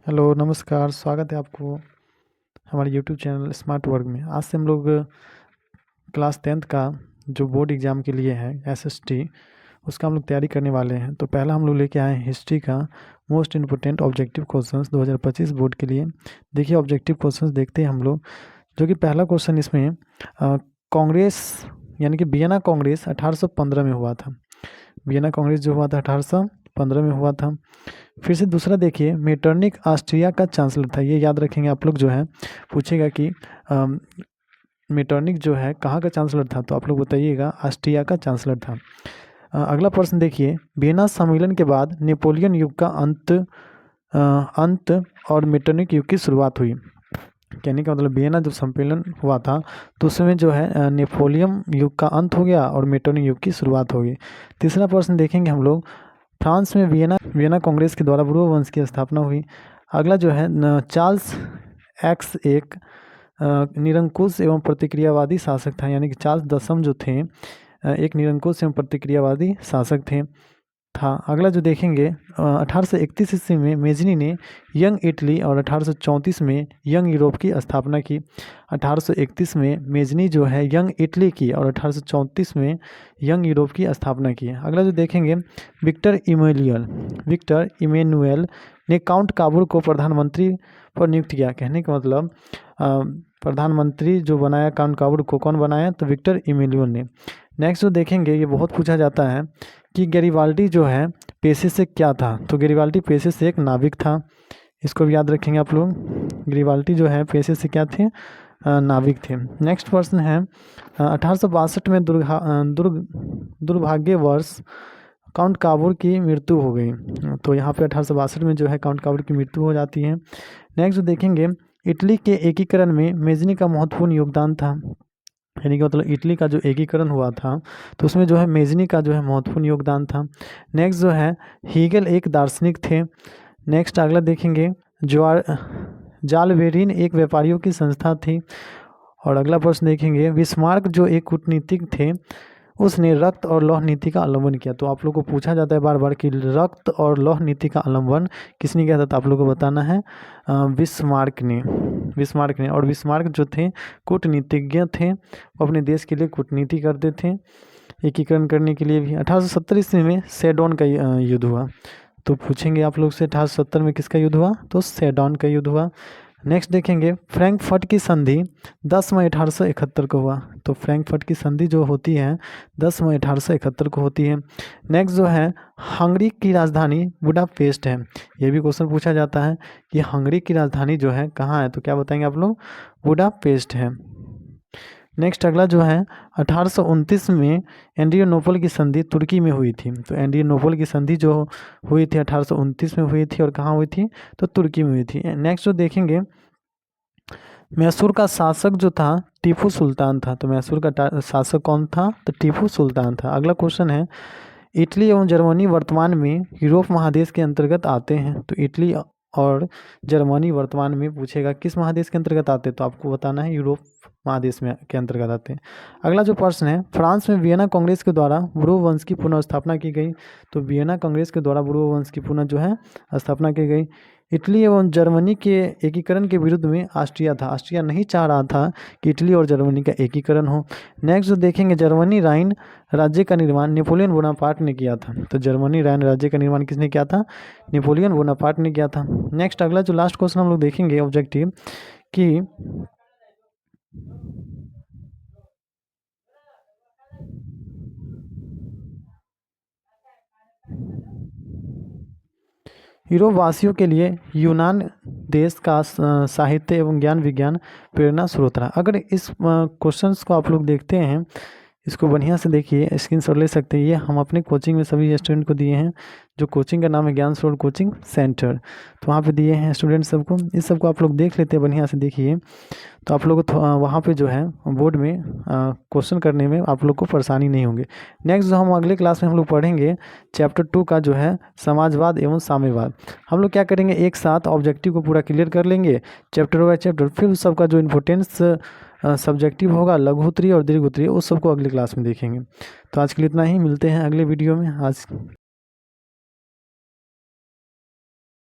Hello, नमस्कार। स्वागत है आपको हमारे यूट्यूब चैनल स्मार्ट वर्क में। आज से हम लोग क्लास 10th का जो बोर्ड एग्ज़ाम के लिए है एसएसटी, उसका हम लोग तैयारी करने वाले हैं। तो पहला हम लोग लेके आए हैं हिस्ट्री का most important objective questions 2025 board के लिए। देखिए ऑब्जेक्टिव क्वेश्चंस देखते हैं हम लोग। जो कि पहला क्वेश्चन इसमें कांग्रेस यानी कि वियना कांग्रेस 1815 में हुआ था। वियना कांग्रेस जो हुआ था 1815 में हुआ था। फिर से दूसरा देखिए, मेटरनिक ऑस्ट्रिया का चांसलर था। ये याद रखेंगे आप लोग। जो है पूछेगा कि मेटरनिक जो है कहाँ का चांसलर था, तो आप लोग बताइएगा ऑस्ट्रिया का चांसलर था। अगला प्रश्न देखिए, वियना सम्मेलन के बाद नेपोलियन युग का अंत और मेटरनिक युग की शुरुआत हुई। कहने का मतलब वियना जब सम्मेलन हुआ था तो उसमें जो है नेपोलियन युग का अंत हो गया और मेटरनिक युग की शुरुआत हो गई। तीसरा प्रश्न देखेंगे हम लोग, फ्रांस में वियना कांग्रेस के द्वारा ब्रूह वंश की स्थापना हुई। अगला जो है चार्ल्स एक्स एक निरंकुश एवं प्रतिक्रियावादी शासक था, यानी कि चार्ल्स दसम जो थे एक निरंकुश एवं प्रतिक्रियावादी शासक था। अगला जो देखेंगे 1831 ईस्वी में मेजनी ने यंग इटली और 1834 में यंग यूरोप की स्थापना की। 1831 में मेजनी जो है यंग इटली की और 1834 में यंग यूरोप की स्थापना की। अगला जो देखेंगे विक्टर इमैनुएल ने काउंट काबूल को प्रधानमंत्री पर नियुक्त किया। कहने का मतलब प्रधानमंत्री जो बनाया काउंट काबूल को, कौन बनाया, तो विक्टर इमैनुएल ने। नेक्स्ट जो देखेंगे, ये बहुत पूछा जाता है कि गैरिबाल्डी जो है पेशे से क्या था, तो गैरिबाल्डी पेशे से एक नाविक था। इसको भी याद रखेंगे आप लोग। गैरिबाल्डी जो है पेशे से क्या थे, नाविक थे। नेक्स्ट प्रश्न है 1862 में दुर्भाग्यवश काउंट काबूल की मृत्यु हो गई। तो यहाँ पे 1862 में जो है काउंट काबूल की मृत्यु हो जाती है। नेक्स्ट जो देखेंगे, इटली के एकीकरण में मेजनी का महत्वपूर्ण योगदान था। यानी कि मतलब इटली का जो एकीकरण हुआ था तो उसमें जो है मेजनी का जो है महत्वपूर्ण योगदान था। नेक्स्ट जो है हीगल एक दार्शनिक थे। नेक्स्ट अगला देखेंगे, जालबेरिन एक व्यापारियों की संस्था थी। और अगला प्रश्न देखेंगे, बिस्मार्क जो एक कूटनीतिक थे उसने रक्त और लौह नीति का अवलंबन किया। तो आप लोग को पूछा जाता है बार बार कि रक्त और लौह नीति का अवलंबन किसने किया था, तो आप लोग को बताना है बिस्मार्क ने। और बिस्मार्क जो थे कूटनीतिज्ञ थे, वो अपने देश के लिए कूटनीति करते थे एकीकरण करने के लिए भी। 1870 ईस्वी में सेडोन का युद्ध हुआ। तो पूछेंगे आप लोग से 1870 में किसका युद्ध हुआ, तो सेडोन का युद्ध हुआ। नेक्स्ट देखेंगे, फ्रैंकफर्ट की संधि 10 मई 1871 को हुआ। तो फ्रैंकफर्ट की संधि जो होती है 10 मई 1871 को होती है। नेक्स्ट जो है हंगरी की राजधानी बुडापेस्ट है। ये भी क्वेश्चन पूछा जाता है कि हंगरी की राजधानी जो है कहाँ है, तो क्या बताएंगे आप लोग, बुडापेस्ट है। नेक्स्ट अगला जो है 1829 में एड्रियानोपल की संधि तुर्की में हुई थी। तो एड्रियानोपल की संधि जो हुई थी 1829 में हुई थी और कहाँ हुई थी, तो तुर्की में हुई थी। नेक्स्ट जो देखेंगे, मैसूर का शासक जो था टीपू सुल्तान था। तो मैसूर का शासक कौन था, तो टीपू सुल्तान था। अगला क्वेश्चन है, इटली एवं जर्मनी वर्तमान में यूरोप महादेश के अंतर्गत आते हैं। तो इटली और जर्मनी वर्तमान में पूछेगा किस महादेश के अंतर्गत आते हैं, तो आपको बताना है यूरोप महादेश में के अंतर्गत आते हैं। अगला जो प्रश्न है, फ्रांस में वियना कांग्रेस के द्वारा ब्रूह वंश की पुनर्स्थापना की गई। तो वियना कांग्रेस के द्वारा ब्रूह वंश की पुनः जो है स्थापना की गई। इटली एवं जर्मनी के एकीकरण के विरुद्ध में ऑस्ट्रिया था। ऑस्ट्रिया नहीं चाह रहा था कि इटली और जर्मनी का एकीकरण हो। नेक्स्ट जो देखेंगे, जर्मनी राइन राज्य का निर्माण नेपोलियन बोनापार्ट ने किया था। तो जर्मनी राइन राज्य का निर्माण किसने किया था, नेपोलियन बोनापार्ट ने किया था। नेक्स्ट अगला जो लास्ट क्वेश्चन हम लोग देखेंगे ऑब्जेक्टिव कि यूरोप वासियों के लिए यूनान देश का साहित्य एवं ज्ञान विज्ञान प्रेरणा स्रोत रहा। अगर इस क्वेश्चंस को आप लोग देखते हैं, इसको बढ़िया से देखिए, स्क्रीनशॉट ले सकते हैं। ये हम अपने कोचिंग में सभी स्टूडेंट को दिए हैं, जो कोचिंग का नाम है ज्ञान स्रोत कोचिंग सेंटर। तो वहाँ पे दिए हैं स्टूडेंट सबको। इस सबको आप लोग देख लेते हैं, बढ़िया से देखिए, तो आप लोग को वहाँ पे जो है बोर्ड में क्वेश्चन करने में आप लोग को परेशानी नहीं होंगे। नेक्स्ट जो हम अगले क्लास में हम लोग पढ़ेंगे चैप्टर 2 का जो है समाजवाद एवं साम्यवाद। हम लोग क्या करेंगे, एक साथ ऑब्जेक्टिव को पूरा क्लियर कर लेंगे चैप्टर बाय चैप्टर। फिर उस सबका जो इम्पोर्टेंस सब्जेक्टिव होगा, लघु उत्तरीय और दीर्घ उत्तरीय, उस सबको अगली क्लास में देखेंगे। तो आज के लिए इतना ही, मिलते हैं अगले वीडियो में। आज